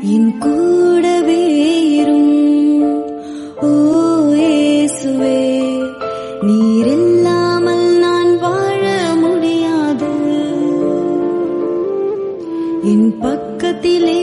என் கூடவே இரும். ஓ இயேசுவே, நீர் இல்லாமல் நான் வாழ முடியாது. என் பக்கத்திலே